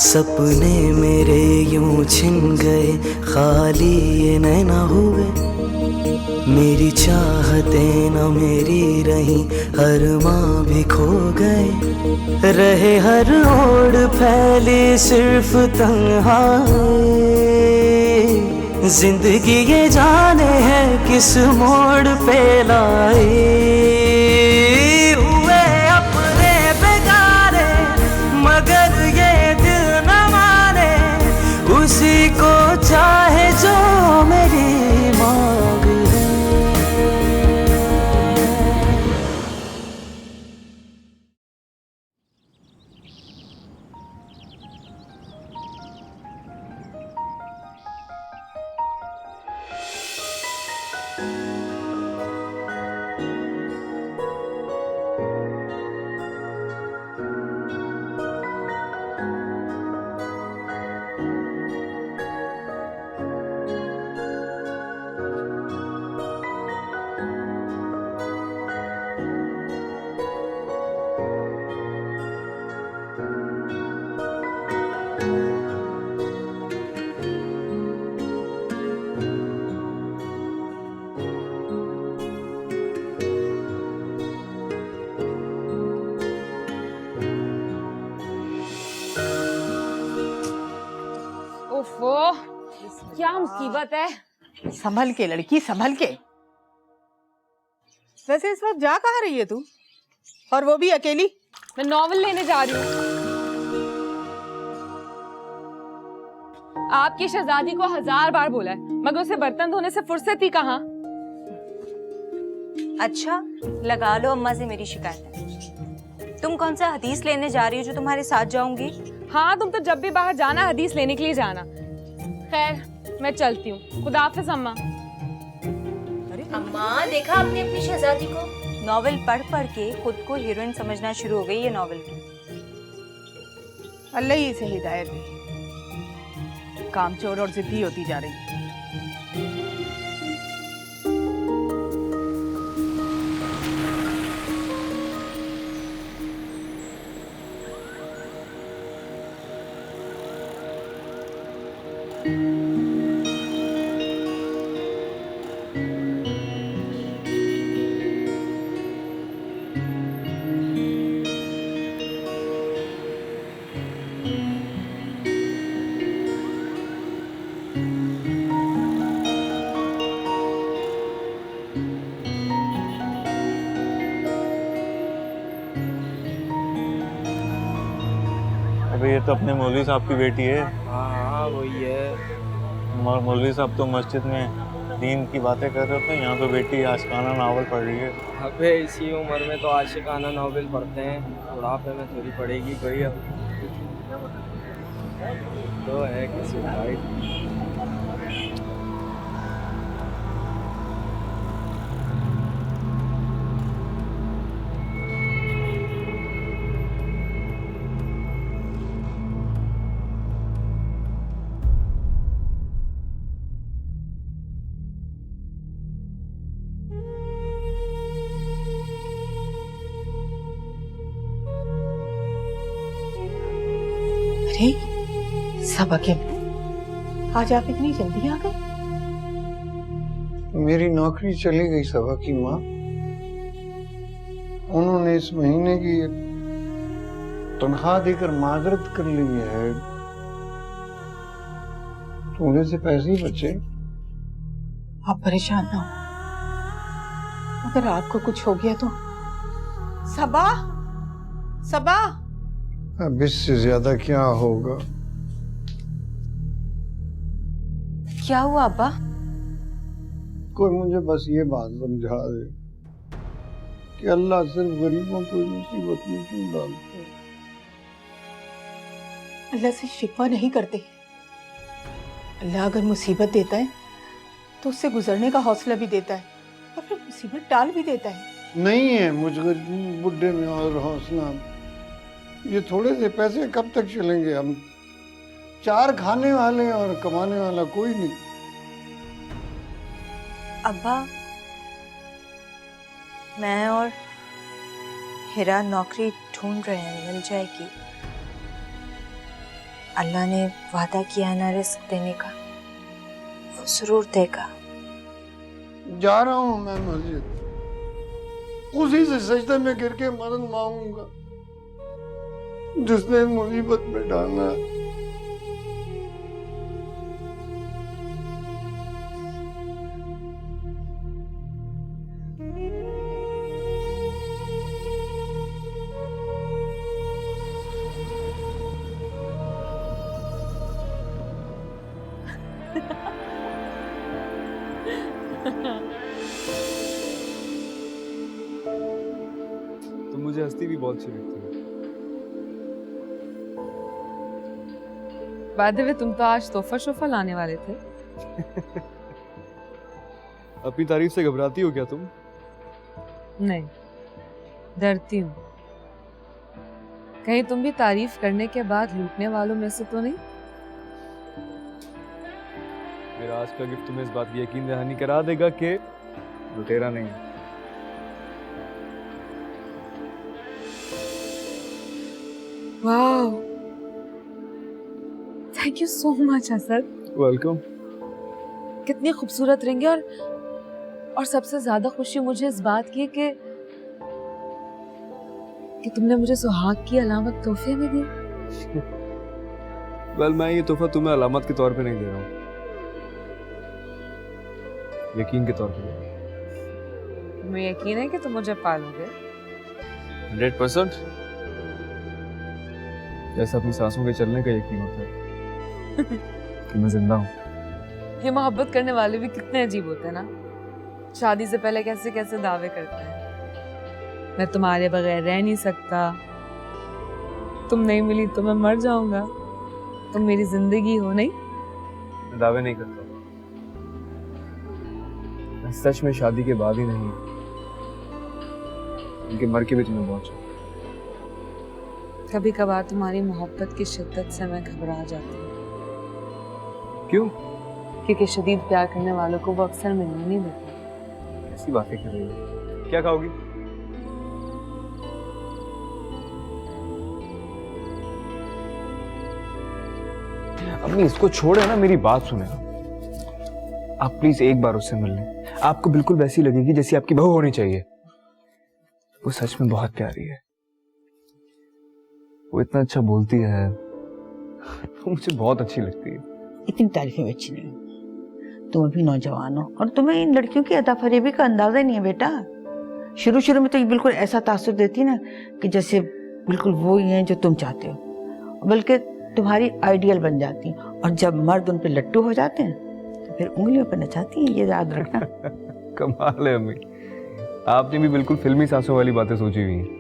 सपने मेरे यूं छिन गए, खाली ये नैना हुए। मेरी चाहतें न मेरी रही, अरमां भी खो गए। रहे हर ओर फैली सिर्फ तन्हाई। जिंदगी ये जाने है किस मोड़ पे लाई। हुए अपने बेगारे मगर ये दिल न माने, उसी को चाहे जो मेरी मांग है। ओफो, क्या मुसीबत है। संभल के लड़की, संभल के। वैसे इस वक्त जा कहाँ रही है तू, और वो भी अकेली? मैं नॉवल लेने जा रही हूँ। आपकी शहजादी को 1000 बार बोला है, मगर उसे बर्तन धोने से फुर्सत ही कहाँ। अच्छा, लगा लो अम्मा से मेरी शिकायत। तुम कौन सा हदीस लेने जा रही हो जो तुम्हारे साथ जाऊंगी? हाँ, तुम तो जब भी बाहर जाना हदीस लेने के लिए जाना। खैर, मैं चलती हूँ। खुदा हाफिज अम्मा। अम्मा, देखा आपने अपनी शहजादी को? नॉवेल पढ़ पढ़ के खुद को हीरोइन समझना शुरू हो गई है नॉवेल की। अल्लाह ही इसे हिदायत दे। कामचोर और जिद्दी होती जा रही है। अबे ये तो अपने मौलवी साहब की बेटी है। हाँ वही है। मौलवी साहब तो मस्जिद में दीन की बातें कर रहे थे, यहाँ तो बेटी आशिकाना नावल पढ़ रही है। अबे इसी उम्र में तो आशिकाना नॉवेल पढ़ते हैं, बुढ़ापे में थोड़ी पढ़ेगी कोई। अब तो है किसी भाई। अरे सबक है, आज आप इतनी जल्दी आ गए? मेरी नौकरी चली गई सबा की माँ। उन्होंने इस महीने की तनख्वाह देकर माजरत कर ली है। थोड़े से पैसे ही बचे। आप परेशान ना हो, अगर आपको कुछ हो गया तो। सबा, सबा। अब इससे ज्यादा क्या होगा? क्या हुआ अब्बा? कोई मुझे बस ये बात समझा दे कि अल्लाह सिर्फ गरीबों को मुसीबत में क्यों डालता है। अल्लाह से शिकवा नहीं करते। अल्लाह अगर मुसीबत देता है तो उससे गुजरने का हौसला भी देता है, और फिर मुसीबत टाल भी देता है। नहीं है मुझ बुढ़े में और हौसला। ये थोड़े से पैसे कब तक चलेंगे? हम 4 खाने वाले और कमाने वाला कोई नहीं। अब्बा, मैं और हिरा नौकरी ढूंढ रहे हैं, मिल जाएगी। अल्लाह ने वादा किया है ना रिस्क देने का, वो जरूर देगा। जा रहा हूँ मैं मस्जिद, उसी से सजदे में गिर के मदद मांगूंगा जिसने मुसीबत में डालना है। तो मुझे हंसती भी बहुत अच्छी लगती है। बाय द वे, तुम तो आज तोहफा शोफा लाने वाले थे। अपनी तारीफ से घबराती हो क्या तुम? नहीं, डरती हूँ। कहीं तुम भी तारीफ करने के बाद लूटने वालों में से तो नहीं? मेरा आज का गिफ्ट तुम्हें इस बात की यकीन दहानी करा देगा कि वो तेरा नहीं है। वाह, thank you so much Asad. Welcome. कितनी खूबसूरत रिंग है, और सबसे ज्यादा खुशी मुझे इस बात की है कि तुमने मुझे सुहाग की अलामत तोहफे में दी। वेल, मैं ये तोहफा तुम्हें अलामत के तौर पे नहीं दे रहा हूँ, यकीन के तौर पे। तुम्हें यकीन है कि तुम मुझे पालोगे? 100%। जैसा अपनी सांसों के चलने का यकीन होता है कि मैं जिंदा हूँ। ये मोहब्बत करने वाले भी कितने अजीब होते हैं ना। शादी से पहले कैसे कैसे दावे करते हैं, मैं तुम्हारे बगैर रह नहीं सकता, तुम नहीं मिली तो मैं मर जाऊंगा, तुम मेरी जिंदगी हो। नहीं, मैं दावे नहीं करता। मैं सच में शादी के बाद ही नहीं, उनके मर के भी तुम्हें बहुत चाहता। कभी कभार तुम्हारी मोहब्बत की शिद्दत से मैं घबरा जाती हूँ। क्यों? क्योंकि शदीद प्यार करने वालों को वो अक्सर मिलने नहीं देते। कैसी बातें कर रही हो? क्या खाओगी? अपनी इसको छोड़े ना, मेरी बात सुने। आप प्लीज एक बार उससे मिल लें, आपको बिल्कुल वैसी लगेगी जैसी आपकी बहू होनी चाहिए। वो सच में बहुत प्यारी है, वो इतना अच्छा बोलती है, वो मुझे बहुत अच्छी लगती है। इतनी तारीफें अच्छी नहीं, तुम अभी नौजवान हो और तुम्हें इन लड़कियों की अदाफरेबी का अंदाजा ही नहीं है बेटा। शुरू शुरू में तो ये बिल्कुल ऐसा तासुर देती ना कि जैसे बिल्कुल वो ही हैं जो तुम चाहते हो, बल्कि तुम्हारी आइडियल बन जाती हैं, और जब मर्द उन पे लट्टू हो जाते हैं तो फिर उंगलियों पे नचाती हैं, ये याद रखना। कमाल है अम्मी, आपने भी बिल्कुल फिल्मी सांसों वाली बातें सोची हुई हैं।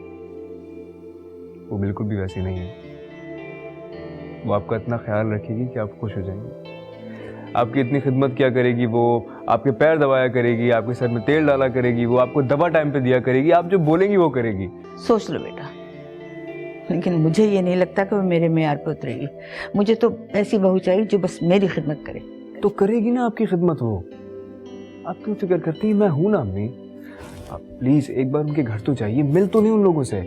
वो बिल्कुल भी वैसी नहीं है। वो आपका इतना ख्याल रखेगी कि आप खुश हो जाएंगे, आपकी इतनी खिदमत किया करेगी, वो आपके पैर दबाया करेगी, आपके सर में तेल डाला करेगी, वो आपको दवा टाइम पे दिया करेगी, आप जो बोलेंगी वो करेगी। सोच लो बेटा, लेकिन मुझे ये नहीं लगता कि वो मेरे मेयार पे उतरेगी। मुझे तो ऐसी बहू चाहिए जो बस मेरी खिदमत करे। तो करेगी ना आपकी खिदमत वो, आप क्यों फिक्र करती हैं? मैं हूं ना अम्मी। आप प्लीज एक बार उनके घर तो जाइए, मिल तो नहीं उन लोगों से।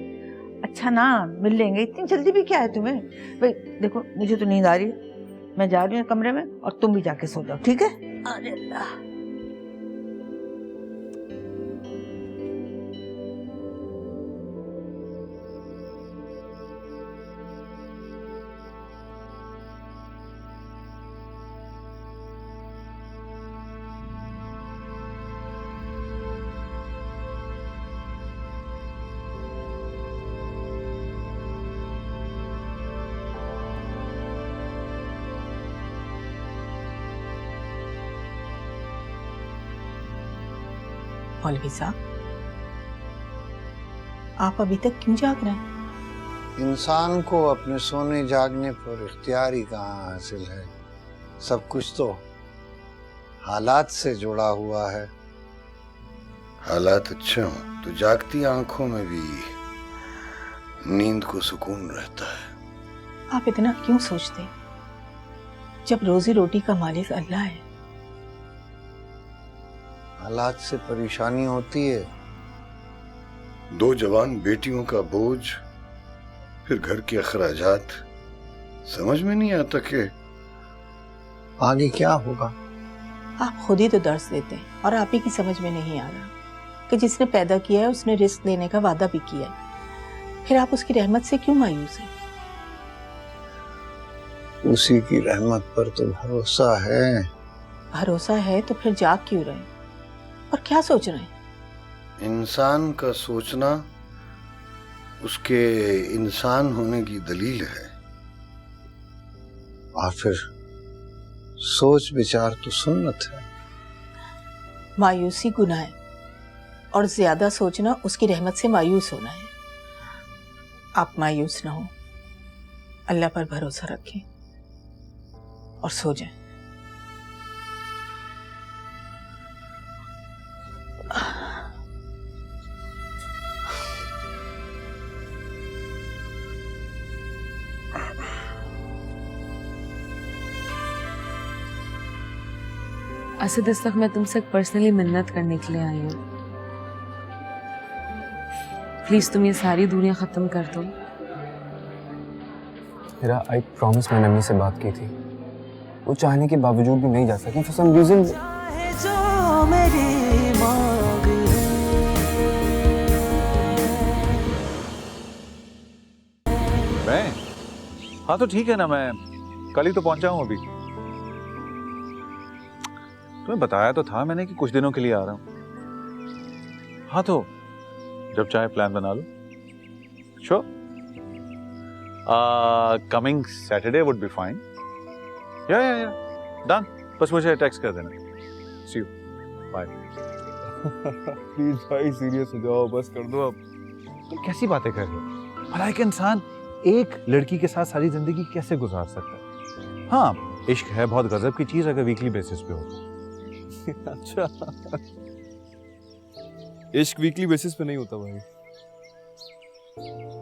अच्छा ना, मिल लेंगे, इतनी जल्दी भी क्या है तुम्हें? भाई देखो, मुझे तो नींद आ रही है, मैं जा रही हूँ कमरे में, और तुम भी जाके सो जाओ, ठीक है? अरे अल्लाह। मौलवी साहब, आप अभी तक क्यों जाग रहे हैं? इंसान को अपने सोने जागने पर इख्तियार ही कहाँ हासिल है। सब कुछ तो हालात से जुड़ा हुआ है। हालात अच्छे हों तो जागती आंखों में भी नींद को सुकून रहता है। आप इतना क्यों सोचते, जब रोजी रोटी का मालिक अल्लाह है? हालात से परेशानी होती है 2 जवान बेटियों का बोझ, फिर घर के अखराजात, समझ में नहीं आता कि आगे क्या होगा। आप खुद ही तो दर्द देते हैं और आप ही की समझ में नहीं आ रहा कि जिसने पैदा किया है उसने रिस्क देने का वादा भी किया है, फिर आप उसकी रहमत से क्यों मायूस हैं? उसी की रहमत पर तो भरोसा है। भरोसा है तो फिर जाग क्यों रहे और क्या सोच रहे हैं? इंसान का सोचना उसके इंसान होने की दलील है, और फिर सोच विचार तो सुन्नत है। मायूसी गुनाह है और ज्यादा सोचना उसकी रहमत से मायूस होना है। आप मायूस ना हो, अल्लाह पर भरोसा रखें और सो जाएं। असद, इस वक्त मैं तुमसे पर्सनली मिन्नत करने के लिए आई हूँ। प्लीज तुम ये सारी दूरियां खत्म कर दो। मेरा आई प्रॉमिस, मैंने अम्मी से बात की थी, वो चाहने के बावजूद भी नहीं जा सकी फॉर सम रीजन। जो मेरी मांग मैं, हाँ तो ठीक है ना, मैं कल ही तो पहुंचा हूँ अभी। तुम्हें बताया तो था मैंने कि कुछ दिनों के लिए आ रहा हूँ। हाँ तो जब चाहे प्लान बना लो। Sure, coming Saturday would be fine. Yeah done, बस मुझे टेक्स्ट कर देना। See you, bye. प्लीज भाई सीरियस हो जाओ, बस कर दो अब। तुम कैसी बातें कर रहे हो? भला एक इंसान एक लड़की के साथ सारी जिंदगी कैसे गुजार सकता है? हाँ, इश्क है बहुत गजब की चीज अगर वीकली बेसिस पे हो। अच्छा, इश्क वीकली बेसिस पे नहीं होता भाई,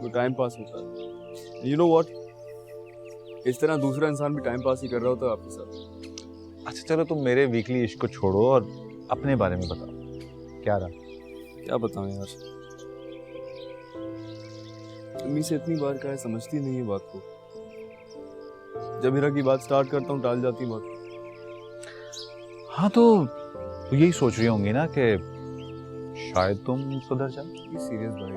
वो टाइम पास होता है। यू नो व्हाट, इस तरह दूसरा इंसान भी टाइम पास ही कर रहा होता है आपके साथ। अच्छा चलो, तुम मेरे वीकली इश्क को छोड़ो और अपने बारे में बताओ, क्या रहा? क्या बताऊं यार, अम्मी से इतनी बार कहा है, समझती नहीं है बात को। जब हीरा की बात स्टार्ट करता हूँ टाल जाती बात। हाँ तो यही सोच रही होंगी ना कि शायद तुम सुधर जाओ। सीरियस भाई,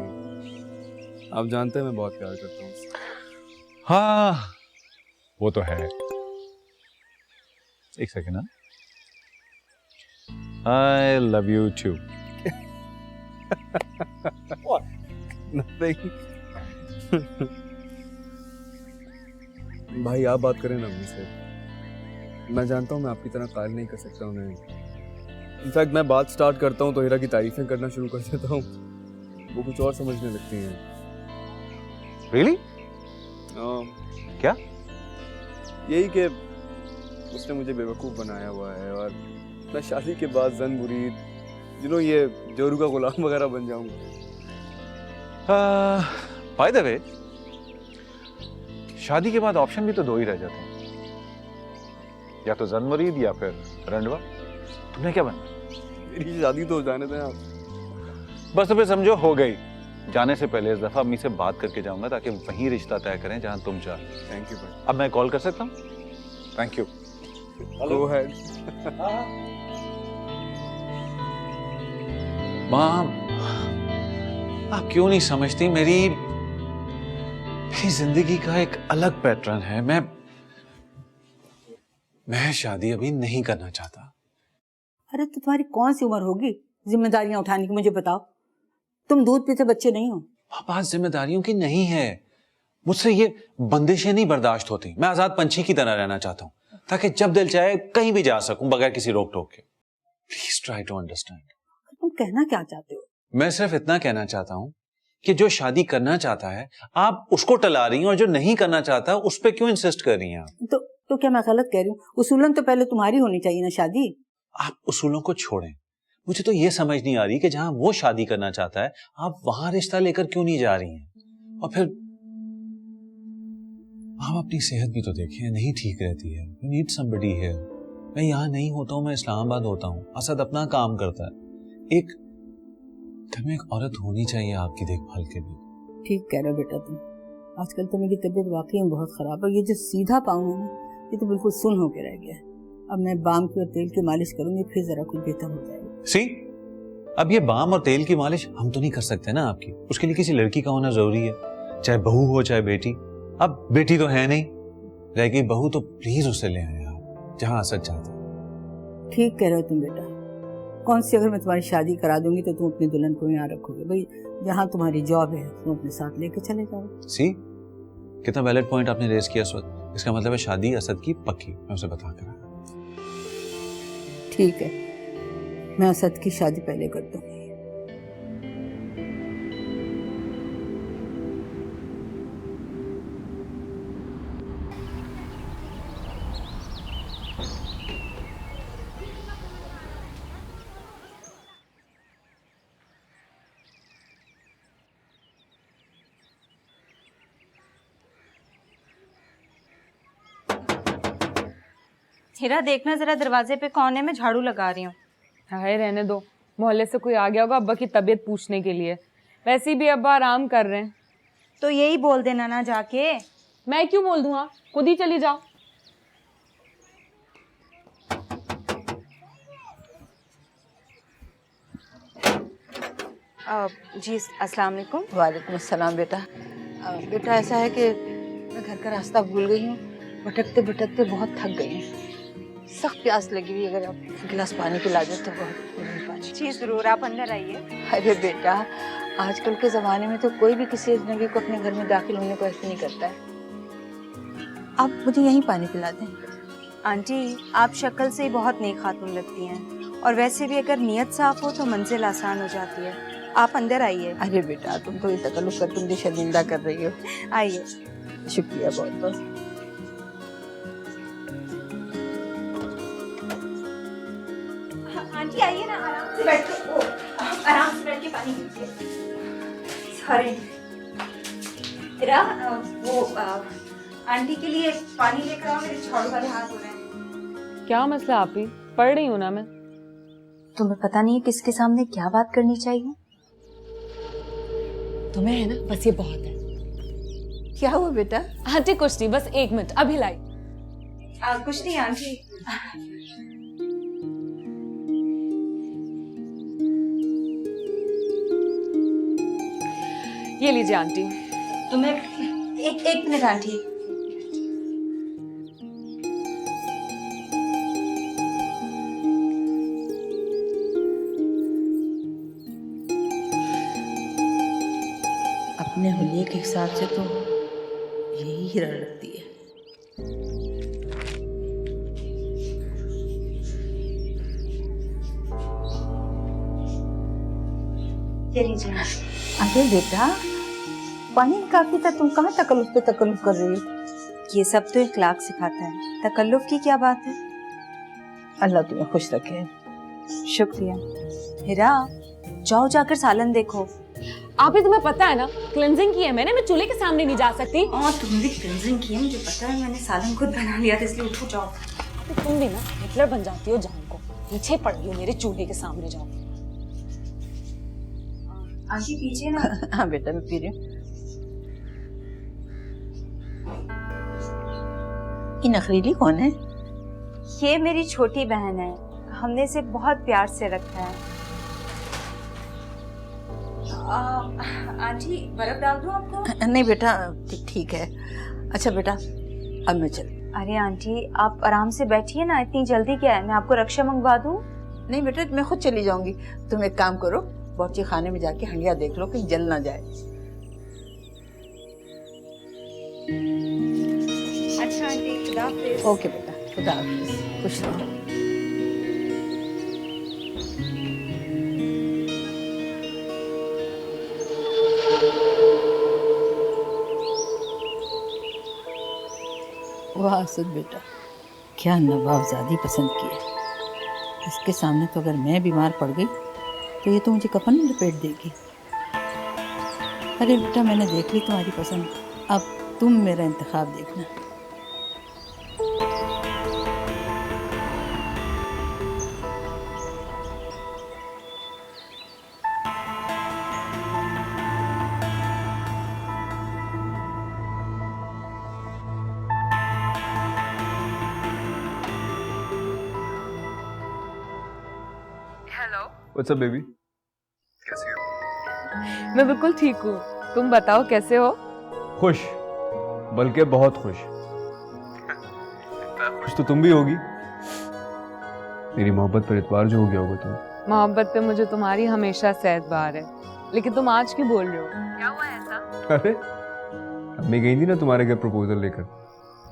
आप जानते हैं मैं बहुत प्यार करता हूँ। हाँ वो तो है। एक सेकेंड ना, I love you too. Nothing. भाई आप बात करें ना मुझसे, मैं जानता हूँ मैं आपकी तरह कायल नहीं कर सकता हूँ। इनफैक्ट मैं बात स्टार्ट करता हूँ तो हीरा की तारीफें करना शुरू कर देता हूँ, वो कुछ और समझने लगती हैं। Really? क्या? यही कि उसने मुझे बेवकूफ़ बनाया हुआ है और मैं शादी के बाद जन मुरीद, ये जोरू का गुलाम वगैरह बन जाऊंगा। बाय द वे, शादी के बाद ऑप्शन भी तो 2 ही रह जाते हैं, या तो जन मुरीद या फिर रंडवा। तुमने क्या बनना? मेरी शादी तो जाने दें आप। बस तो फिर समझो हो गई। जाने से पहले इस दफा अम्मी से बात करके जाऊंगा ताकि वहीं रिश्ता तय करें जहां तुम चाहो। थैंक यू भाई। अब मैं कॉल कर सकता हूँ? Thank you. Go ahead. माँ, आप क्यों नहीं समझती, मेरी जिंदगी का एक अलग पैटर्न है। मैं शादी अभी नहीं करना चाहता। अरे तो तुम्हारी कौन सी उम्र होगी जिम्मेदारियां उठाने की, मुझे बताओ। तुम दूध पीते बच्चे नहीं हो। बात जिम्मेदारियों की नहीं है, मुझसे ये बंदिशें नहीं बर्दाश्त होती। मैं आजाद पंछी की तरह रहना चाहता हूँ ताकि जब दिल चाहे कहीं भी जा सकूं बगैर किसी रोक टोक के। Please try to understand. तुम कहना क्या चाहते हो? मैं सिर्फ इतना कहना चाहता हूँ कि जो शादी करना चाहता है आप उसको टला रही हैं, और जो नहीं करना चाहता उस पर क्यों इंसिस्ट कर रही हैं आप? तो क्या मैं गलत कह रही हूँ? उसूलन तो पहले तुम्हारी होनी चाहिए ना शादी। आप उसूलों को छोड़ें, मुझे तो ये समझ नहीं आ रही कि जहां वो शादी करना चाहता है आप वहां रिश्ता लेकर क्यों नहीं जा रही हैं। और फिर आप अपनी सेहत भी तो देखें, नहीं ठीक रहती है। You need somebody here. मैं यहाँ नहीं होता हूँ, मैं इस्लामाबाद होता हूँ, असद अपना काम करता है। एक घर में एक औरत होनी चाहिए आपकी देखभाल के लिए। ठीक कह रहे हो बेटा तुम। आजकल तो मेरी तबीयत वाकई में बहुत खराब है। ये जो सीधा पाँव है ना, ये तो बिल्कुल सुन्न होके रह गया है। अब मैं बाम की और तेल की मालिश करूंगी, फिर जरा कुछ बेहतर हो जाएगा। सी, अब ये बाम और तेल की मालिश हम तो नहीं कर सकते ना आपकी, उसके लिए किसी लड़की का होना जरूरी है, चाहे बहू हो चाहे बेटी। अब बेटी तो है नहीं, रह गई बहू, तो प्लीज उसे ले आए आप जहां असद चाहते। ठीक कह रहे हो तुम बेटा। कौन सी, अगर मैं तुम्हारी शादी करा दूंगी तो तुम अपनी दुल्हन को यहाँ रखोगे? भाई जहाँ तुम्हारी जॉब है तुम अपने साथ लेके चले जाओ। सी, कितना वैलिड पॉइंट आपने रेज किया इस वक्त। इसका मतलब है शादी असद की पक्की, मैं उसे बता कर आया। ठीक है, मैं असद की शादी पहले कर दूंगी। हीरा देखना जरा दरवाजे पे कौन है, मैं झाड़ू लगा रही हूँ। हाय रहने दो, मोहल्ले से कोई आ गया होगा अब्बा की तबीयत पूछने के लिए। वैसे भी अब्बा आराम कर रहे हैं। तो यही बोल देना ना जाके। मैं क्यों बोल दूंगा, खुद ही चली जाओ। जी अस्सलाम वालेकुम। वालेकुम अस्सलाम बेटा। बेटा ऐसा है कि मैं घर का रास्ता भूल गई हूँ, भटकते भटकते बहुत थक गई हूँ, सख्त प्यास लगी हुई। अगर आप एक गिलास पानी पिला दे तो बहुत पानी। जी जरूर, आप अंदर आइए। अरे बेटा, आजकल के ज़माने में तो कोई भी किसी अजनबी को अपने घर में दाखिल होने को ऐसे नहीं करता है। आप मुझे यहीं पानी पिला दें। आंटी, आप शक्ल से ही बहुत नेक खातून लगती हैं, और वैसे भी अगर नीयत साफ हो तो मंजिल आसान हो जाती है। आप अंदर आइए। अरे बेटा, तुम तो ये तकल्लुफ़ करके मुझे शर्मिंदा कर रही हो। आइए। शुक्रिया बहुत बहुत। आंटी आइए ना, आराम से बैठ के, आराम से बैठ के पानी पीजिए। सॉरी हीरा, वो आंटी के लिए पानी लेकर आओ, मेरे झाड़ू वाले हाथ हो रहे हैं। क्या मसला आप ही? पढ़ रही हूँ ना मैं। तुम्हें पता नहीं है किसके सामने क्या बात करनी चाहिए? तुम्हें है ना, बस ये बहुत है। क्या हुआ बेटा? आंटी कुछ नहीं, बस 1 मिनट, अभी लाई। कुछ नहीं आंटी। ये लीजिए आंटी। तुम्हें एक मिनट आंटी। अपने हुलिये के हिसाब से तो यही हीरा रखती है। ये लीजिए। अरे बेटा, पानी काफी था, तुम कहाँ तकल्लुफ़ पे तकल्लुफ़ कर रही हो? ये सब तो इखलाक सिखाता है, तकल्लुफ़ की क्या बात है? अल्लाह तुम्हें खुश रखे। शुक्रिया। हीरा, जाओ जाकर सालन देखो। आप ही, तुम्हें पता है ना क्लेंजिंग की है मैंने, मैं चूल्हे के सामने नहीं जा सकती। हाँ, तुम भी क्लेंजिंग की है, मुझे पता है। मैंने सालन खुद बना लिया था, इसलिए उठो जाओ। तो तुम भी ना हिटलर बन जाती हो जान को, पीछे पड़ गई हो मेरे चूल्हे के सामने। जाओ आंटी पीछे ना। हाँ बेटा, मैं पी रही हूँ। ये नखरीली कौन है? ये मेरी छोटी बहन है, हमने इसे बहुत प्यार से रखा है। आंटी, बर्फ डाल दूं आपको? नहीं बेटा, ठीक है। अच्छा बेटा, अब मैं चल। अरे आंटी, आप आराम से बैठिए ना, इतनी जल्दी क्या है? मैं आपको रक्षा मंगवा दूं? नहीं बेटा, मैं खुद चली जाऊंगी। तुम एक काम करो, बावर्ची खाने में जाके हंडिया देख लो कहीं जल ना जाए। अच्छा आंटी, खुदा हाफिज। ओके बेटा, खुदा हाफिज, खुश रहो। वाह असद बेटा, क्या नवाबजादी पसंद की है। इसके सामने तो अगर मैं बीमार पड़ गई तो ये तो मुझे कफन में लपेट देगी। अरे बेटा, मैंने देख ली तुम्हारी पसंद, अब तुम मेरा इंतखाब देखना। What's up baby? कैसी हो? मैं बिल्कुल ठीक हूँ, तुम बताओ कैसे हो? खुश, बल्कि बहुत खुश। खुश तो तुम भी होगी, मेरी मोहब्बत पर इतबार जो हो गया होगा तुम। मोहब्बत पे मुझे तुम्हारी हमेशा से एतबार है, लेकिन तुम आज क्यों बोल रहे हो? क्या हुआ ऐसा? अरे अम्मी गई थी ना तुम्हारे घर प्रपोजल लेकर।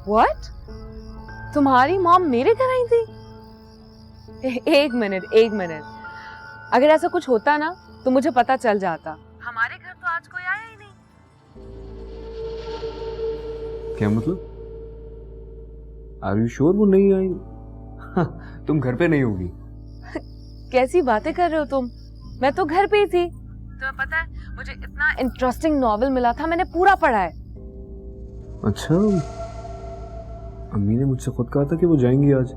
What? तुम्हारी मॉम मेरे घर आई थी? एक मिनट, अगर ऐसा कुछ होता ना तो मुझे पता चल जाता। हमारे घर तो आज कोई आया ही नहीं। क्या मतलब? आर यू श्योर वो नहीं आई? तुम घर पे नहीं होगी। कैसी बातें कर रहे हो तुम? मैं तो घर पे ही थी। तुम्हें पता है मुझे इतना इंटरेस्टिंग नॉवेल मिला था, मैंने पूरा पढ़ा है। अच्छा, अम्मी ने मुझसे खुद कहा था कि वो जाएंगी आज।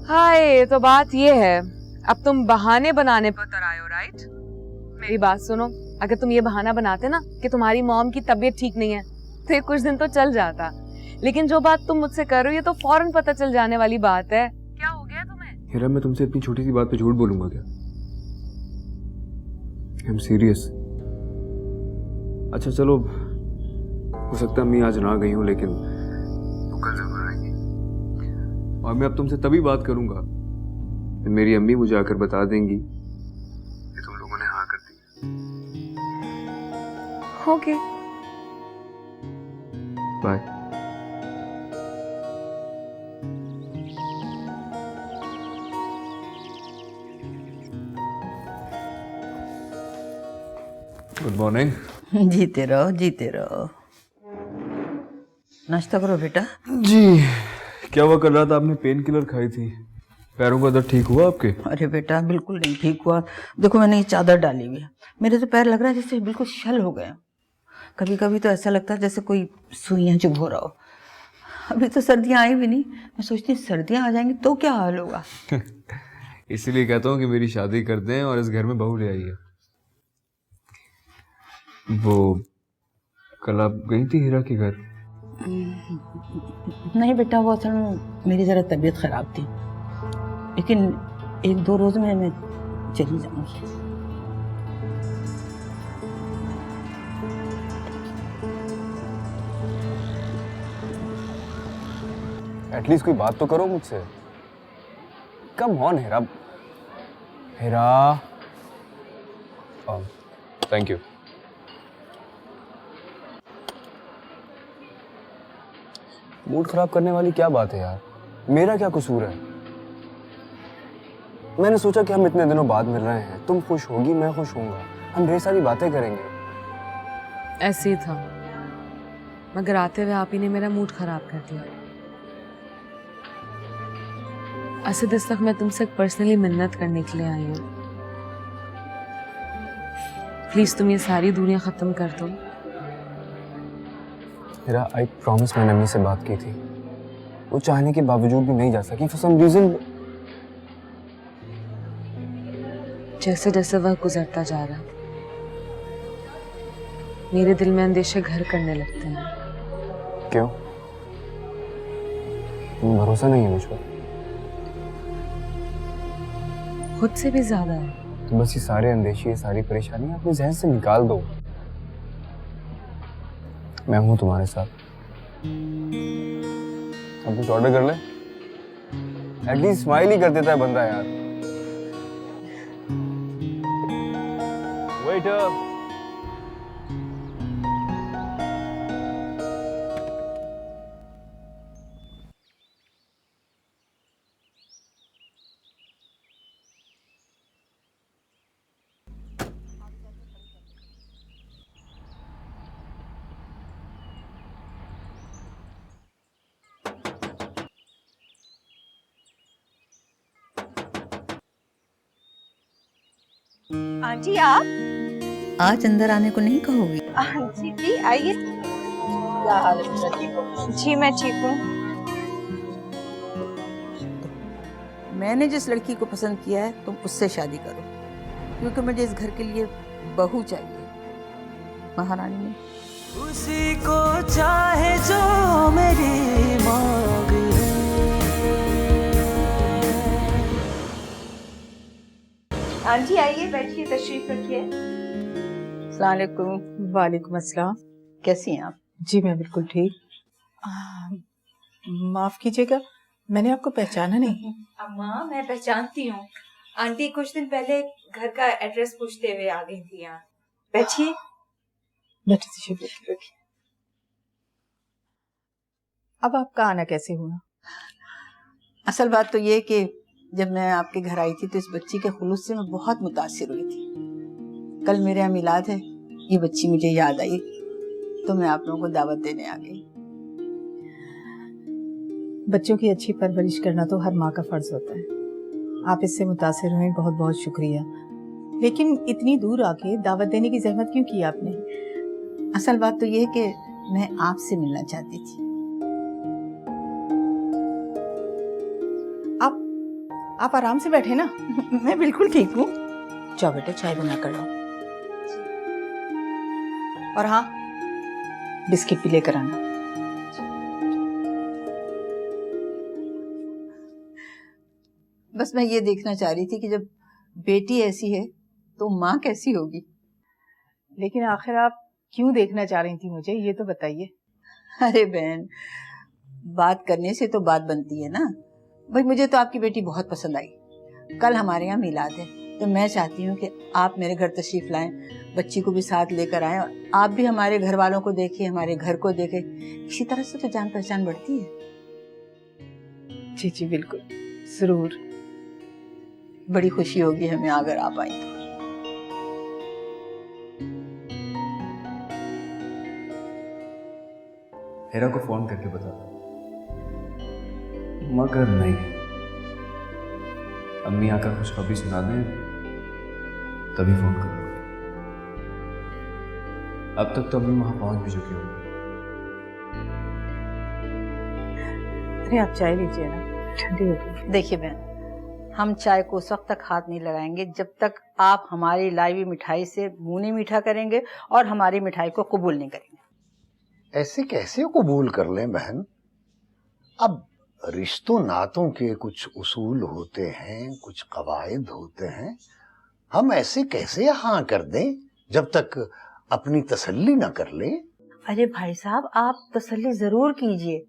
हाय, तो बात ये है, अब तुम बहाने बनाने पर उतर आए हो, राइट? मेरी बात सुनो, अगर तुम ये बहाना बनाते ना कि तुम्हारी मॉम की तबीयत ठीक नहीं है तो ये कुछ दिन तो चल जाता, लेकिन जो बात तुम मुझसे कर रहे हो ये तो फौरन पता चल जाने वाली बात है। क्या हो गया तुम्हें? हीरा, मैं तुमसे इतनी छोटी सी बात पे झूठ बोलूंगा क्या? I am serious. अच्छा चलो, हो सकता है अम्मी आज ना गई हूँ, लेकिन वो कल जरूर आएंगी। और मैं अब तुमसे तभी बात करूंगा कि मेरी अम्मी मुझे आकर बता देंगी कि तुम लोगों ने हाँ कर दी। Okay, bye. Good morning. जीते रहो, जीते रहो। नाश्ता करो बेटा। जी। क्या हुआ, कल रात आपने पेन किलर खाई थी, पैरों का दर्द ठीक हुआ आपके? अरे बेटा बिल्कुल नहीं ठीक हुआ। देखो मैंने ये चादर डाली हुई है, मेरे तो पैर लग रहा है जैसे बिल्कुल शल हो गए। कभी कभी तो ऐसा लगता है जैसे कोई सुइयां चुभ हो रहा हो। अभी तो सर्दियां आई भी नहीं, मैं सोचती हूँ सर्दियां आ जाएंगी तो क्या हाल होगा। इसीलिए कहता हूँ कि मेरी शादी कर दें और इस घर में बहू ले आइए। वो कल आप गई थी हीरा के घर? नहीं बेटा, वो असल में मेरी ज़रा तबीयत ख़राब थी, लेकिन 1-2 रोज़ में मैं चली जाऊंगी। एटलीस्ट कोई बात तो करो मुझसे। Come on Heera. Heera, thank you. Mood खराब करने वाली क्या बात है यार, मेरा क्या कसूर है? मैंने सोचा कि हम इतने दिनों बाद मिल रहे हैं, तुम खुश होगी, मैं खुश होऊंगा, हम ढेर सारी बातें करेंगे। ऐसे ही था, मगर आते हुए आप ही ने मेरा मूड खराब कर दिया। असद, इस वक्त मैं तुमसे पर्सनली मिन्नत करने के लिए आई हूँ। प्लीज तुम ये सारी दूरियां खत्म कर दो। हीरा, आई प्रॉमिस, मैंने अम्मी से बात की थी, वो चाहने के बावजूद भी नहीं जा सकी फॉर सम रीजन। जैसे जैसे वक्त गुजरता जा रहा, मेरे दिल में अंदेशे घर करने लगते हैं। क्यों? तुम्हें भरोसा नहीं है मुझ पर? खुद से भी ज्यादा है। तो बस ये सारे अंदेशे, ये सारी परेशानी अपने जहन से निकाल दो। मैं हूं तुम्हारे साथ। अब कुछ ऑर्डर कर ले, एटलीस्ट स्माइल ही कर देता है बंदा यार। वेटर, आंटी आप आज अंदर आने को नहीं कहोगी? आंटी जी आइए। क्या हाल है? जी मैं ठीक हूँ। मैंने जिस लड़की को पसंद किया है तुम उससे शादी करो, क्योंकि मुझे इस घर के लिए बहू चाहिए। महारानी ने उसी को चाहे जो मेरी मांग आंटी आइए, बैठिए, तशरीफ रखिए। अस्सलाम वालेकुम। वालेकुम अस्सलाम। कैसी हैं आप? जी मैं बिल्कुल ठीक। माफ कीजिएगा, मैंने आपको पहचाना नहीं। अम्मा, मैं पहचानती हूँ। आंटी कुछ दिन पहले घर का एड्रेस पूछते हुए आ गई थी यहाँ। बैठिए। बैठे तशरीफ रखिए। अब आपका आना कैसे हुआ? असल बात तो ये कि जब मैं आपके घर आई थी तो इस बच्ची के खुलूस से मैं बहुत मुतासिर हुई थी। कल मेरे यहाँ मिलाद है, ये बच्ची मुझे याद आई तो मैं आप लोगों को दावत देने आ गई। बच्चों की अच्छी परवरिश करना तो हर माँ का फर्ज होता है। आप इससे मुतासिर हुए, बहुत बहुत शुक्रिया। लेकिन इतनी दूर आके दावत देने की जहमत क्यों की आपने? असल बात तो ये है कि मैं आपसे मिलना चाहती थी। आप आराम से बैठे ना। मैं बिल्कुल ठीक हूँ। जाओ बेटा, चाय बना कर लाओ। और हाँ, बिस्किट भी लेकर आना। बस मैं ये देखना चाह रही थी कि जब बेटी ऐसी है तो माँ कैसी होगी। लेकिन आखिर आप क्यों देखना चाह रही थी मुझे, ये तो बताइए। अरे बहन, बात करने से तो बात बनती है ना। भाई मुझे तो आपकी बेटी बहुत पसंद आई। कल हमारे यहाँ मिलाद है तो मैं चाहती हूँ कि आप मेरे घर तशरीफ लाएं, बच्ची को भी साथ लेकर आएं और आप भी हमारे घर वालों को देखें, हमारे घर को देखें। इसी तरह से तो जान पहचान बढ़ती है। जी जी बिल्कुल, जरूर। बड़ी खुशी होगी हमें अगर आप आई तो। हेरा को फोन करके बता, मगर नहीं, अम्मी आकर खुशखबरी सुना दें तभी फोन करूँगा। अब तक तो अम्मी वहां पहुंच भी चुकी होंगी। अरे आप चाय लीजिए ना, ठंडी होगी। देखिए बहन, हम चाय को उस वक्त तक हाथ नहीं लगाएंगे जब तक आप हमारी लाई हुई मिठाई से मुंह नहीं मीठा करेंगे और हमारी मिठाई को कबूल नहीं करेंगे। ऐसे कैसे कबूल कर लें बहन? अब रिश्तों नातों के कुछ उसूल होते हैं, कुछ कवायद होते हैं। हम ऐसे कैसे हाँ कर दें जब तक अपनी तसल्ली ना कर लें? अरे भाई साहब, आप तसल्ली जरूर कीजिए।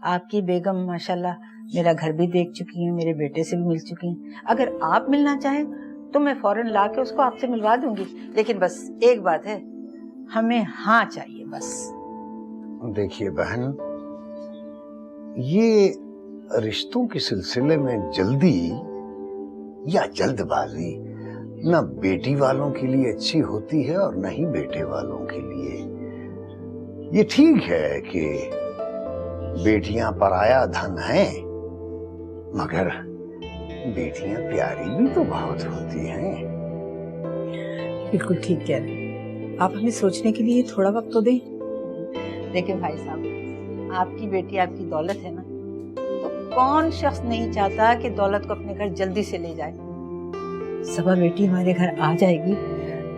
आपकी बेगम माशाल्लाह मेरा घर भी देख चुकी हैं, मेरे बेटे से भी मिल चुकी हैं। अगर आप मिलना चाहें तो मैं फौरन ला के उसको आपसे मिलवा दूंगी। लेकिन बस एक बात है, हमें हाँ चाहिए बस। देखिए बहन, ये रिश्तों के सिलसिले में जल्दी या जल्दबाजी न बेटी वालों के लिए अच्छी होती है और न ही बेटे वालों के लिए। ये ठीक है कि बेटियां पराया धन हैं, मगर बेटियां प्यारी भी तो बहुत होती हैं। बिल्कुल ठीक कह रहे हैं आप। हमें सोचने के लिए थोड़ा वक्त तो दें। देखिए भाई साहब, आपकी बेटी आपकी दौलत है ना, तो कौन शख्स नहीं चाहता कि दौलत को अपने घर जल्दी से ले जाए। सबा बेटी हमारे घर आ जाएगी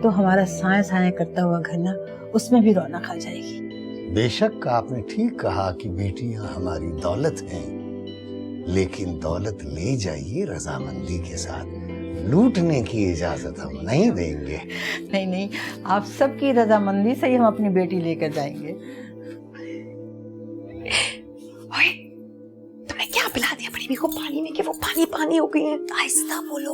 तो हमारा साए साए करता हुआ घर ना, उसमें भी रौनक आ जाएगी। बेशक आपने ठीक कहा कि बेटियां हमारी दौलत हैं, लेकिन दौलत ले जाइए रजामंदी के साथ। लूटने की इजाजत हम नहीं देंगे। नहीं नहीं, आप सबकी रजामंदी से ही हम अपनी बेटी लेकर जाएंगे। ओए, तुमने क्या पिला दिया बड़ी को पानी में कि वो पानी पानी हो गई है? आहिस्ता बोलो।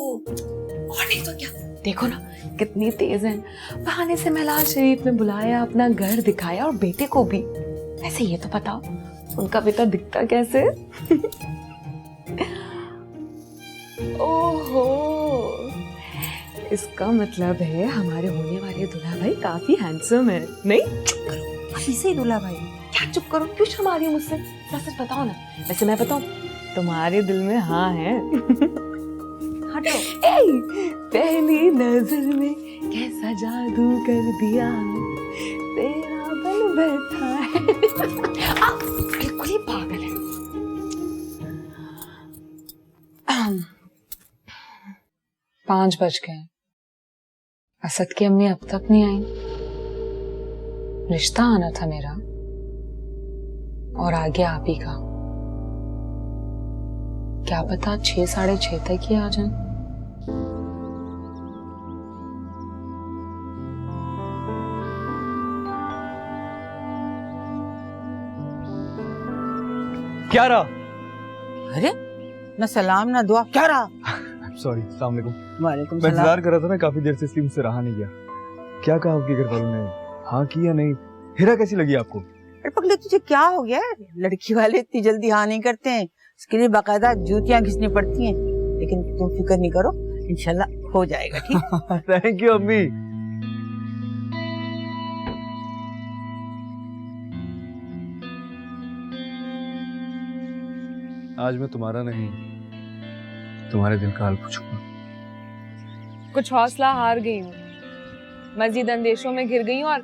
और नहीं तो क्या, देखो ना कितनी तेज है। बहाने से महलाज शरीफ में बुलाया, अपना घर दिखाया और बेटे को भी। वैसे ये तो बताओ, उनका पिता दिखता कैसे? ओहो, इसका मतलब है हमारे होने वाले दूल्हा भाई काफी हैंडसम है, नहीं? चुप करो, अभी से ही दूल्हा भाई। क्या चुप करो, क्यों शर्मा रही हो मुझसे? सच बताओ ना। वैसे मैं बताऊं, तुम्हारे दिल में हाँ है। हटो। पहली नजर में कैसा जादू कर दिया, तेरा बन बैठा है। बिल्कुल ही पागल है। 5 बज गए। असद की अम्मी अब तक नहीं आई। रिश्ता आना था मेरा और आगे आप ही का। क्या पता 6 साढ़े 6 तक ही आ जाए। क्या रहा? अरे ना सलाम ना दुआ, क्या रहा? सॉरी, अस्सलाम वालेकुम। वालेकुम मैं सलाम। इंतजार कर रहा था ना काफी देर से, इसलिए मुझसे रहा नहीं गया। क्या कहा आपके घर वालों ने? हाँ की या नहीं? हीरा कैसी लगी आपको? अरे पगले तुझे क्या हो गया है? लड़की वाले इतनी जल्दी हाँ नहीं करते हैं, इसके लिए बाकायदा जूतियां घिसनी पड़ती हैं। लेकिन तुम फिक्र नहीं करो, इंशाल्लाह हो जाएगा, ठीक? थैंक यू अम्मी। आज मैं तुम्हारा नहीं, तुम्हारे दिल का हाल पूछूंगा। कुछ हौसला हार गई हूँ, मजीद अंदेशों में घिर गई हूँ, और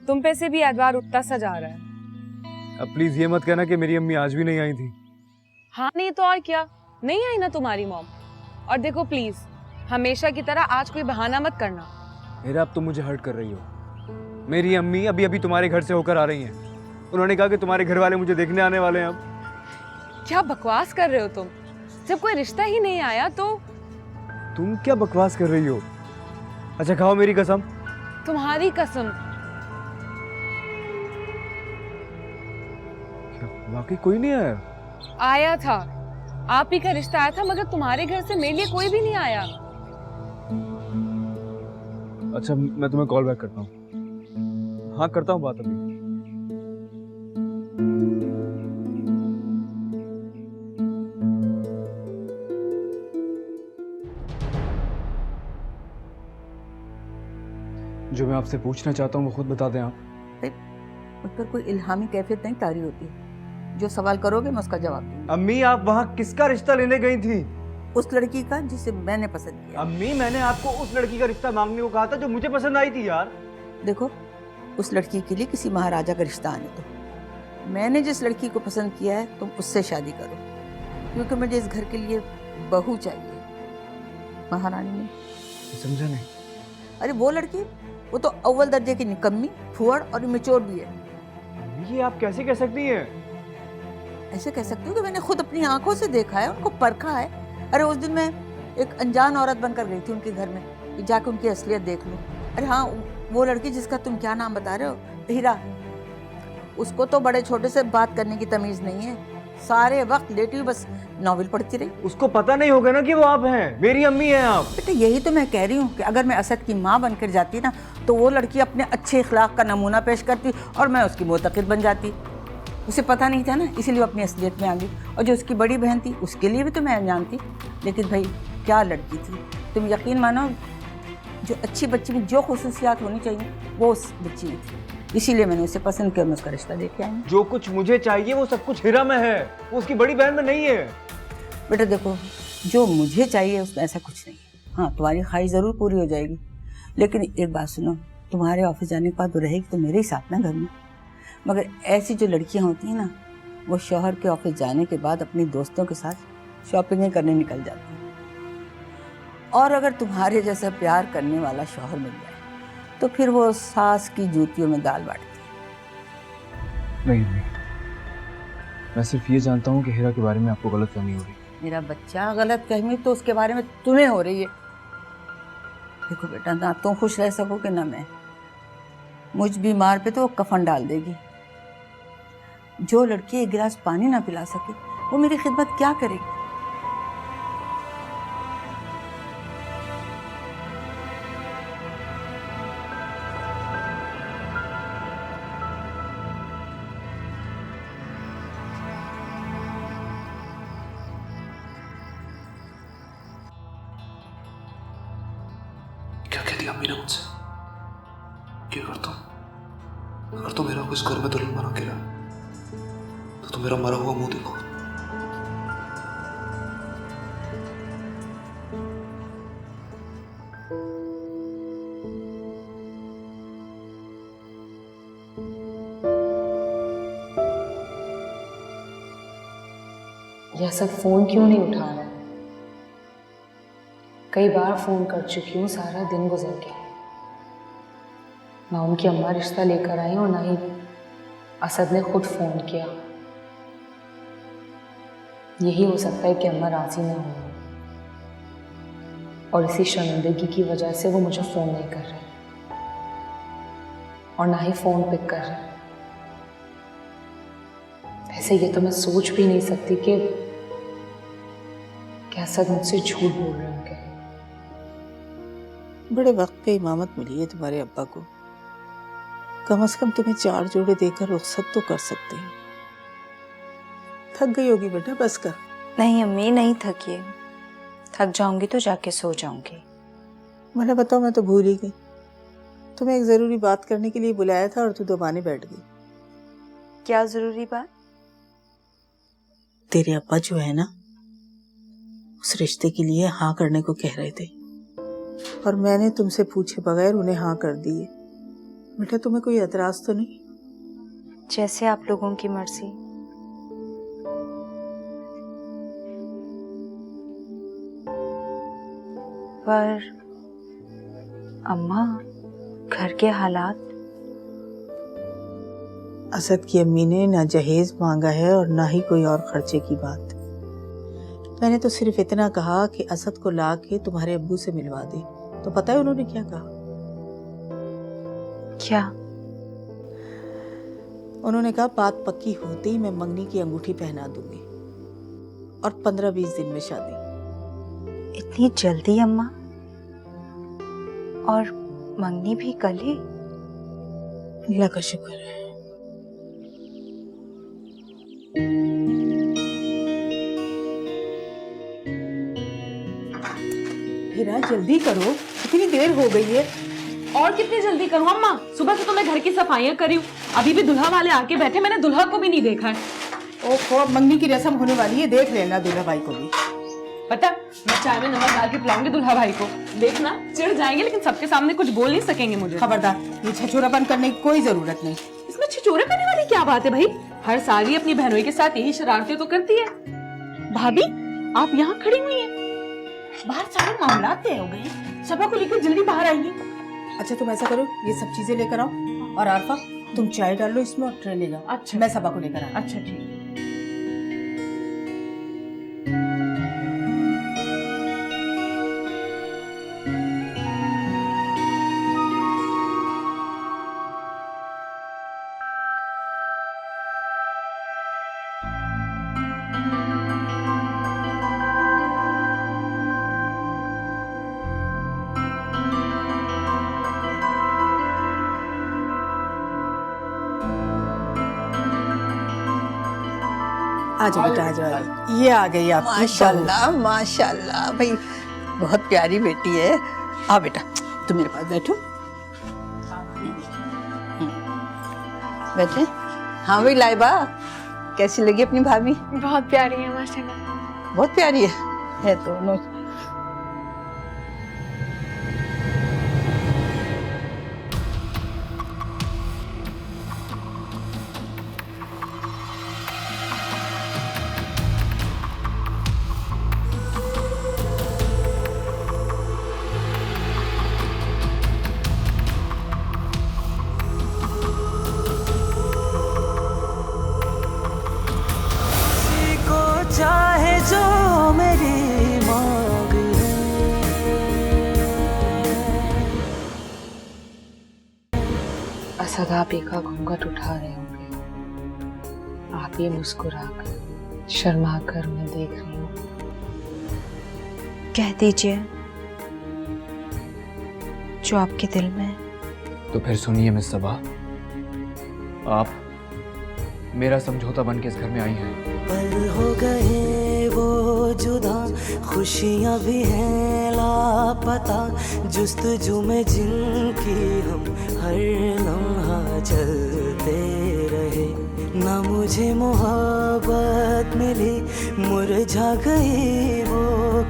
तुम पे से भी एतबार उठता सा जा रहा है। अब प्लीज ये मत कहना कि मेरी अम्मी आज भी नहीं आई थी। हाँ नहीं तो और क्या, नहीं आई ना तुम्हारी मॉम। और देखो प्लीज, हमेशा की तरह आज कोई बहाना मत करना। मेरा अब तुम मुझे हर्ट कर रही हो। मेरी अम्मी अभी अभी तुम्हारे घर से होकर आ रही हैं। उन्होंने कहा कि तुम्हारे घर वाले मुझे देखने आने वाले हैं। अब क्या बकवास कर रहे हो तुम? जब कोई रिश्ता ही नहीं आया तो तुम क्या बकवास कर रही हो? अच्छा खाओ मेरी कसम। तुम्हारी कसम। क्या वाकई कोई नहीं आया? आया था, आप ही का रिश्ता आया था, मगर तुम्हारे घर से मेरे लिए कोई भी नहीं आया। अच्छा मैं तुम्हें कॉल बैक करता हूँ। हाँ करता हूँ बात अभी। जो मैं आपसे पूछना चाहता हूँ वो खुद बता दें आप। उस पर कोई इल्हामी कैफियत नहीं तारी होती। जो सवाल करोगे मैं उसका जवाब दूंगी। अम्मी आप वहाँ किसका रिश्ता लेने गई थी? उस लड़की का जिसे मैंने पसंद किया। अम्मी मैंने आपको उस लड़की का रिश्ता मांगने को कहा था जो मुझे पसंद आई थी यार। देखो, उस लड़की के लिए किसी महाराजा का रिश्ता आने दो। मैंने जिस लड़की को पसंद किया है तुम उससे शादी करो, क्योंकि मुझे इस घर के लिए बहू चाहिए, महारानी नहीं। समझा नहीं? अरे वो लड़की, वो तो अव्वल दर्जे की निकम्मी, फुअड़ और इमेच्योर भी है। ये आप कैसे कह सकती हैं? ऐसे कह सकती हूँ कि मैंने खुद अपनी आंखों से देखा है, उनको परखा है। अरे उस दिन मैं एक अनजान औरत बनकर गई थी उनके घर में कि जाके उनकी असलियत देख लूं। अरे हाँ, वो लड़की जिसका तुम क्या नाम बता रहे हो, हीरा, उसको तो बड़े छोटे से बात करने की तमीज नहीं है। सारे वक्त लेटी हुई बस नॉवेल पढ़ती रही। उसको पता नहीं होगा ना कि वो आप हैं, मेरी अम्मी हैं आप। बेटा यही तो मैं कह रही हूँ कि अगर मैं असद की माँ बनकर जाती ना तो वो लड़की अपने अच्छे इखलाक का नमूना पेश करती और मैं उसकी मोतक़िद बन जाती। उसे पता नहीं था ना, इसीलिए वो अपनी असलियत में आ गई। और जो उसकी बड़ी बहन थी उसके लिए भी तो मैं अनजान थी। लेकिन भाई क्या लड़की थी, तुम यकीन मानो, जो अच्छी बच्ची में जो खुसूसियात होनी चाहिए वो उस बच्ची में थी। इसीलिए मैंने उसे पसंद किया, मैं उसका रिश्ता देख के आई। जो कुछ मुझे चाहिए वो सब कुछ हीरा में है, वो उसकी बड़ी बहन में नहीं है। बेटा देखो, जो मुझे चाहिए उसमें ऐसा कुछ नहीं है। हाँ, तुम्हारी ख्वाहिश ज़रूर पूरी हो जाएगी, लेकिन एक बात सुनो, तुम्हारे ऑफिस जाने के बाद वो रहेगी तो मेरे ही साथ ना घर में। मगर ऐसी जो लड़कियां होती हैं ना, वो शौहर के ऑफिस जाने के बाद अपने दोस्तों के साथ शॉपिंग करने निकल जाती हैं। और अगर तुम्हारे जैसा प्यार करने वाला शौहर मिल जाए तो फिर वो सास की जूतियों में दाल बांटती है। नहीं, मैं सिर्फ ये जानता हूँ कि हीरा के बारे में आपको गलतफहमी हो रही है। मेरा बच्चा, गलतफहमी तो उसके बारे में तुम्हें हो रही है। देखो बेटा, ना तुम खुश रह सकोगे ना मैं। मुझ बीमार पे तो वो कफन डाल देगी। जो लड़की एक गिलास पानी ना पिला सके वो मेरी खिदमत क्या करेगी? क्या कहती अम्मी ने मुझसे? क्या करता हूँ? अगर तो मेरा कुछ घर में दुल्हन बना के रहा तो मेरा मरा हुआ मुंह देखो। यह सब फोन क्यों नहीं उठा रहा है? कई बार फोन कर चुकी हूँ, सारा दिन गुजर गया। ना उनकी अम्मा रिश्ता लेकर आई और ना ही असद ने खुद फोन किया। यही हो सकता है कि अम्मा राजी ना हो और इसी शर्मिंदगी की वजह से वो मुझे फोन नहीं कर रहे और ना ही फोन पिक कर रहे। वैसे ये तो मैं सोच भी नहीं सकती कि असद मुझसे झूठ बोल रहे होंगे। बड़े वक्त पे इमामत मिली है तुम्हारे अब्बा को, कम से कम तुम्हें 4 जोड़े देकर रुखसत तो कर सकते हैं। थक गई होगी बेटा, बस कर। नहीं अम्मी, नहीं थकी। थक जाऊंगी तो जाके सो जाऊंगी। मैंने बताओ, मैं तो भूल ही गई। तुम्हें एक जरूरी बात करने के लिए बुलाया था और तू दबाने बैठ गई। क्या जरूरी बात? तेरे अब्बा जो है ना, उस रिश्ते के लिए हाँ करने को कह रहे थे और मैंने तुमसे पूछे बगैर उन्हें हाँ कर दी है। बेटा तुम्हें कोई एतराज तो नहीं? जैसे आप लोगों की मर्जी। पर अम्मा, घर के हालात। असद की अम्मी ने ना जहेज मांगा है और ना ही कोई और खर्चे की बात। मैंने तो सिर्फ इतना कहा कि असद को ला के तुम्हारे अब्बू से मिलवा दे। तो पता है उन्होंने क्या कहा? क्या? उन्होंने कहा बात पक्की होते ही मैं मंगनी की अंगूठी पहना दूंगी और 15-20 दिन में शादी। इतनी जल्दी अम्मा? और मंगनी भी कल ही? अल्लाह का शुक्र है। हीरा जल्दी करो, कितनी देर हो गई है। और कितनी जल्दी करूं अम्मा? सुबह से तो मैं घर की सफाइयां कर रही हूँ, अभी भी दुल्हा वाले आके बैठे, मैंने दुल्हा को भी नहीं देखा है। ओहो, मंगनी की रस्म होने वाली है, देख लेना दूल्हा भाई को भी। पता, मैं चाय में नमक डाल के पिलाऊंगी दुल्हा भाई को, देखना चिढ़ जाएंगे लेकिन सबके सामने कुछ बोल नहीं सकेंगे मुझे। खबरदार, ये छछोरापन करने की कोई जरूरत नहीं। इसमें छिचोरे करने वाली क्या बात है भाई? हर साल ही अपनी बहनों के साथ यही शरारतें तो करती है। भाभी, आप यहाँ खड़ी हुई हैं, बाहर सारे मामला तय हो गए, सबा को लेकर जल्दी बाहर आइए। अच्छा तुम ऐसा करो, ये सब चीजें लेकर आओ और आरफा तुम चाय डाल लो इसमें और ट्रे ले जाओ। अच्छा, मैं सबा को लेकर आ। अच्छा ठीक। आजा बेटा, आजा। ये आ गई आपकी माशाल्लाह माशाल्लाह, भाई बहुत प्यारी बेटी है। आ बेटा, तुम मेरे पास बैठो। बैठे। हाँ भाई लाइबा, कैसी लगी अपनी भाभी? बहुत प्यारी है माशाल्लाह। बहुत प्यारी है तो नो। चाहे जो मेरी मांग है, असद आप एक का घूंघट उठा रहे होंगे, आप ये मुस्कुराकर शर्मा कर उन्हें देख रही हूँ। कह दीजिए जो आपके दिल में है। तो फिर सुनिए मिस सबा, आप मेरा समझौता बन के इस घर में आई हैं। पल हो गए वो जुदा, खुशियाँ भी हैं लापता, जुस्तजू में जिनकी हम हर लम्हा चलते रहे। ना मुझे मोहब्बत मिली, मुरझा गई वो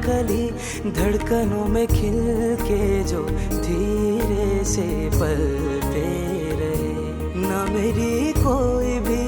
कली, धड़कनों में खिल के जो धीरे से पलते रहे। ना मेरी कोई भी